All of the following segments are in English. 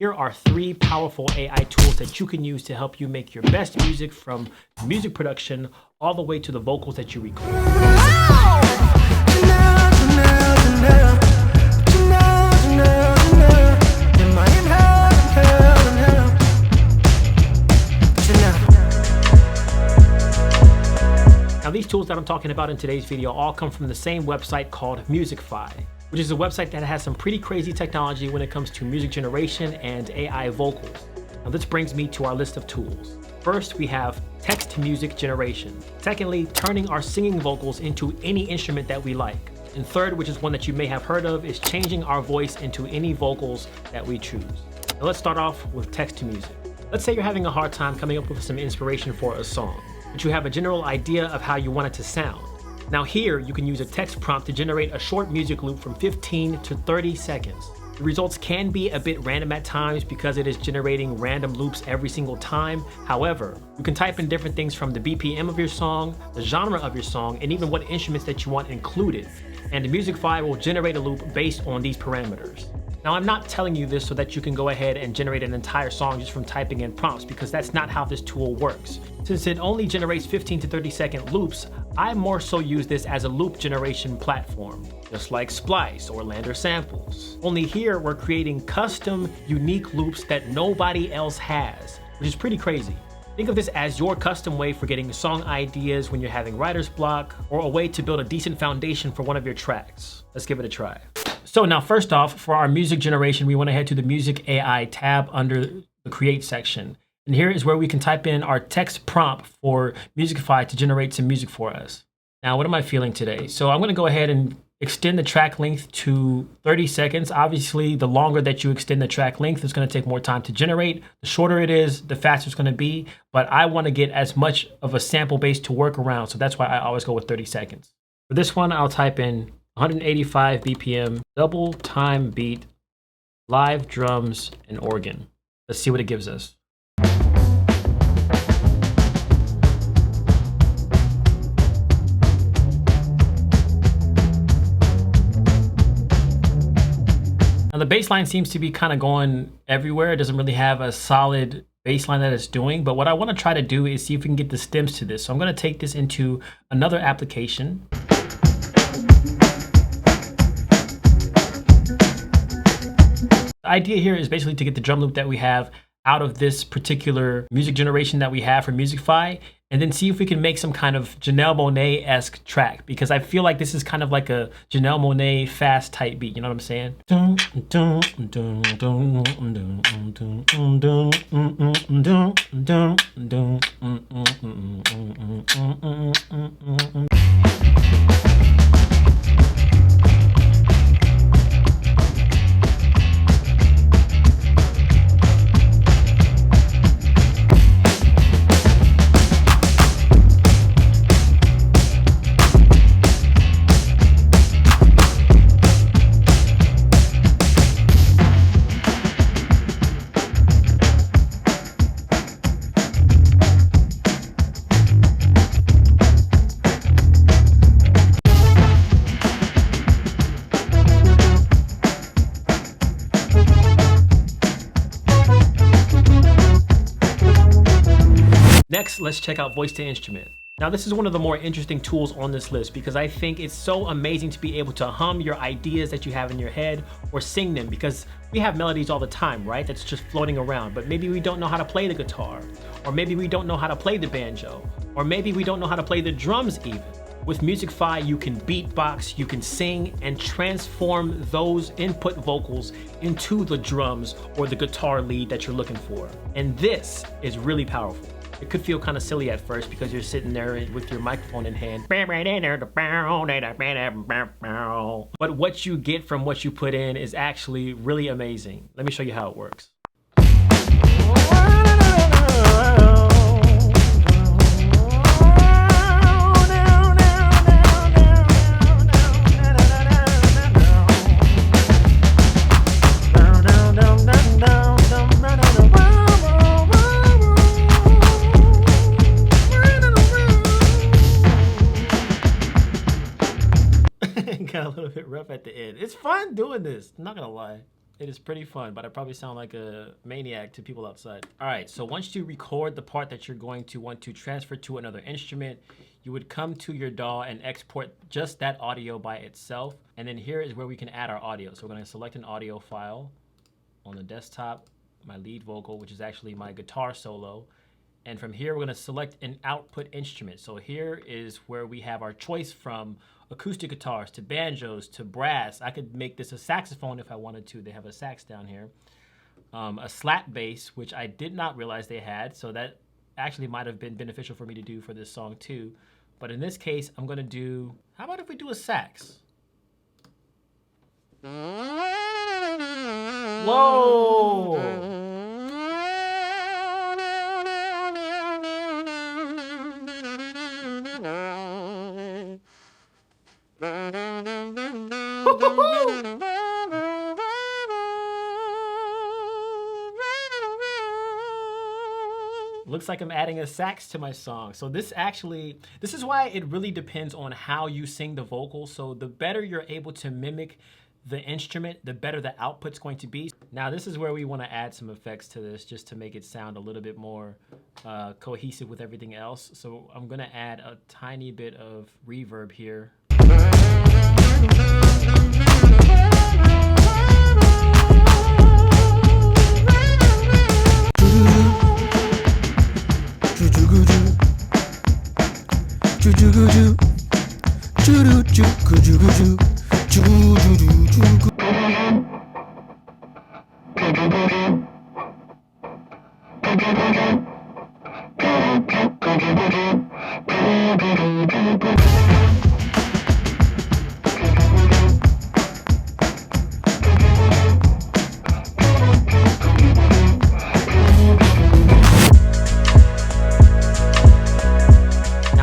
Here are 3 powerful AI tools that you can use to help you make your best music, from music production all the way to the vocals that you record. Now, these tools that I'm talking about in today's video all come from the same website called Musicfy, which is a website that has some pretty crazy technology when it comes to music generation and AI vocals. Now, this brings me to our list of tools. First, we have text-to-music generation. Secondly, turning our singing vocals into any instrument that we like. And third, which is one that you may have heard of, is changing our voice into any vocals that we choose. Now, let's start off with text-to-music. Let's say you're having a hard time coming up with some inspiration for a song, but you have a general idea of how you want it to sound. Now here, you can use a text prompt to generate a short music loop from 15 to 30 seconds. The results can be a bit random at times because it is generating random loops every single time. However, you can type in different things from the BPM of your song, the genre of your song, and even what instruments that you want included. And the Musicfy will generate a loop based on these parameters. Now, I'm not telling you this so that you can go ahead and generate an entire song just from typing in prompts, because that's not how this tool works. Since it only generates 15 to 30-second loops, I more so use this as a loop generation platform, just like Splice or Lander Samples. Only here, we're creating custom, unique loops that nobody else has, which is pretty crazy. Think of this as your custom way for getting song ideas when you're having writer's block, or a way to build a decent foundation for one of your tracks. Let's give it a try. So now, first off, for our music generation, we want to head to the Music AI tab under the Create section. And here is where we can type in our text prompt for Musicfy to generate some music for us. Now, what am I feeling today? So I'm going to go ahead and extend the track length to 30 seconds. Obviously, the longer that you extend the track length, it's going to take more time to generate. The shorter it is, the faster it's going to be. But I want to get as much of a sample base to work around, so that's why I always go with 30 seconds. For this one, I'll type in 185 BPM, double time beat, live drums, and organ. Let's see what it gives us. Now, the bass line seems to be kind of going everywhere. It doesn't really have a solid bass line that it's doing, but what I want to try to do is see if we can get the stems to this. So I'm going to take this into another application. The idea here is basically to get the drum loop that we have out of this particular music generation that we have for Musicfy, and then see if we can make some kind of Janelle Monáe-esque track, because I feel like this is kind of like a Janelle Monáe fast type beat, you know what I'm saying? Next, let's check out voice to instrument. Now, this is one of the more interesting tools on this list because I think it's so amazing to be able to hum your ideas that you have in your head or sing them, because we have melodies all the time, right? That's just floating around, but maybe we don't know how to play the guitar, or maybe we don't know how to play the banjo, or maybe we don't know how to play the drums even. With Musicfy, you can beatbox, you can sing, and transform those input vocals into the drums or the guitar lead that you're looking for. And this is really powerful. It could feel kind of silly at first because you're sitting there with your microphone in hand. But what you get from what you put in is actually really amazing. Let me show you how it works. Got a little bit rough at the end. It's fun doing this, I'm not gonna lie. It is pretty fun, but I probably sound like a maniac to people outside. All right, so once you record the part that you're going to want to transfer to another instrument, you would come to your DAW and export just that audio by itself. And then here is where we can add our audio. So we're gonna select an audio file on the desktop, my lead vocal, which is actually my guitar solo. And from here, we're gonna select an output instrument. So here is where we have our choice from acoustic guitars to banjos to brass. I could make this a saxophone if I wanted to. They have a sax down here. A slap bass, which I did not realize they had. So that actually might have been beneficial for me to do for this song too. But in this case, I'm gonna do, how about if we do a sax? Whoa! Looks like I'm adding a sax to my song. So this is why it really depends on how you sing the vocal. So the better you're able to mimic the instrument, the better the output's going to be. Now this is where we want to add some effects to this just to make it sound a little bit more cohesive with everything else. So I'm gonna add a tiny bit of reverb here.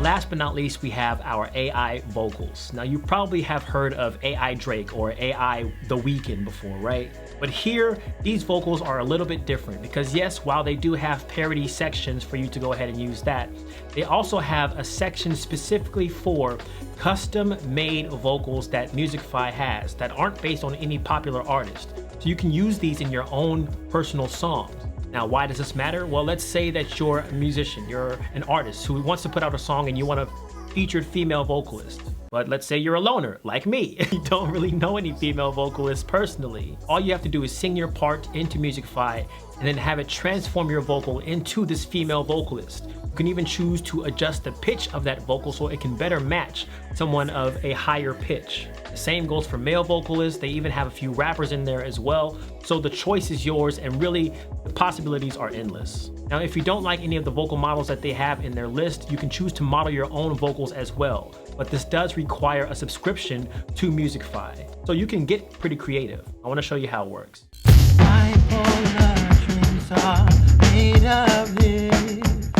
Last but not least, we have our AI vocals. Now you probably have heard of AI Drake or AI The Weeknd before, right? But here, these vocals are a little bit different because yes, while they do have parody sections for you to go ahead and use that, they also have a section specifically for custom-made vocals that Musicfy has that aren't based on any popular artist. So you can use these in your own personal songs. Now, why does this matter? Well, let's say that you're a musician, you're an artist who wants to put out a song and you want a featured female vocalist. But let's say you're a loner, like me, you don't really know any female vocalists personally. All you have to do is sing your part into Musicfy and then have it transform your vocal into this female vocalist. You can even choose to adjust the pitch of that vocal so it can better match someone of a higher pitch. The same goes for male vocalists. They even have a few rappers in there as well. So the choice is yours and really the possibilities are endless. Now, if you don't like any of the vocal models that they have in their list, you can choose to model your own vocals as well. But this does require a subscription to Musicfy. So you can get pretty creative. I want to show you how it works. Bipolar dreams are made of this.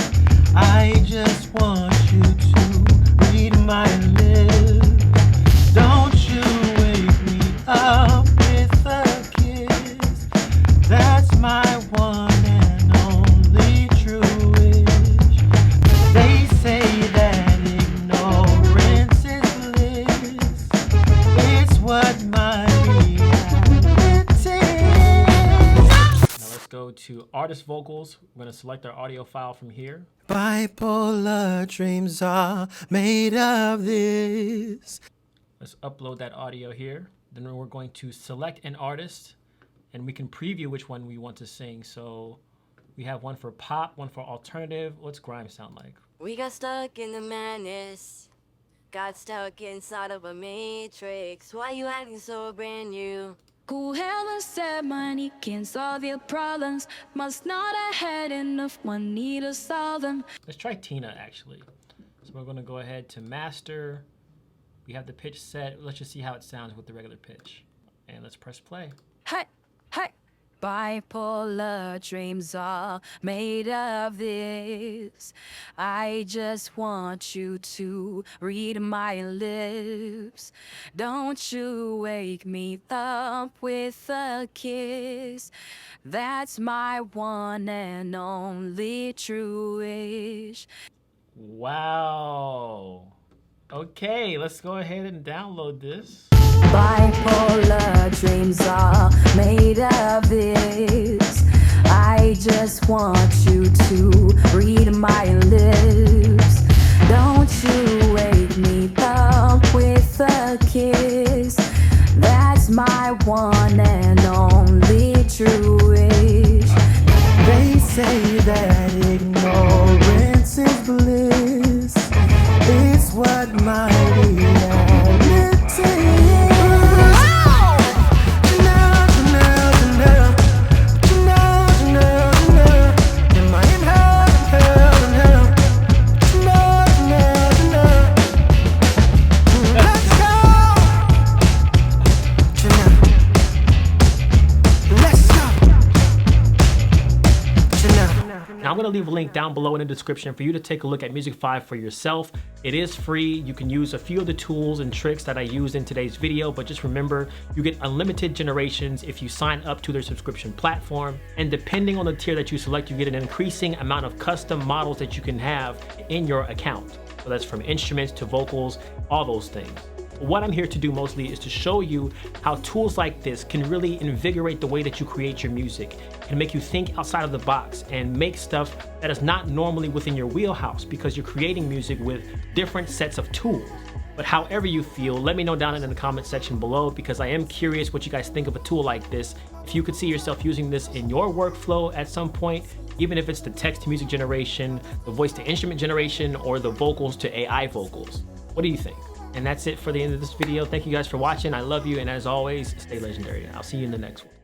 I just want you to read my lips. Don't you wake me up with a kiss. That's my one and only true wish. They say that ignorance is bliss. It's what my reality is. Now let's go to artist vocals. We're going to select our audio file from here. Bipolar dreams are made of this. Let's upload that audio here. Then we're going to select an artist and we can preview which one we want to sing. So we have one for pop, one for alternative. What's grime sound like? We got stuck in the madness, got stuck inside of a matrix. Why you acting so brand new? Whoever said money can solve your problems must not have had enough money to solve them. Let's try Tina actually. So we're gonna go ahead to master. We have the pitch set. Let's just see how it sounds with the regular pitch. And let's press play. Hey, hey. Bipolar dreams are made of this. I just want you to read my lips. Don't you wake me up with a kiss. That's my one and only true wish. Wow. Okay, let's go ahead and download this. Bipolar dreams are made of this. I just want you to read my lips. Don't you wake me up with a kiss. That's my one and only true wish. They say that ignorance is bliss. It's what my reality is. Am I in hell? Let's go. Now I'm going to leave a link down below in the description for you to take a look at Musicfy for yourself. It is free. You can use a few of the tools and tricks that I used in today's video, but just remember, you get unlimited generations if you sign up to their subscription platform. And depending on the tier that you select, you get an increasing amount of custom models that you can have in your account. So that's from instruments to vocals, all those things. What I'm here to do mostly is to show you how tools like this can really invigorate the way that you create your music, can make you think outside of the box and make stuff that is not normally within your wheelhouse because you're creating music with different sets of tools. But however you feel, let me know down in the comment section below, because I am curious what you guys think of a tool like this. If you could see yourself using this in your workflow at some point, even if it's the text to music generation, the voice to instrument generation, or the vocals to AI vocals. What do you think? And that's it for the end of this video. Thank you guys for watching. I love you. And as always, stay legendary. I'll see you in the next one.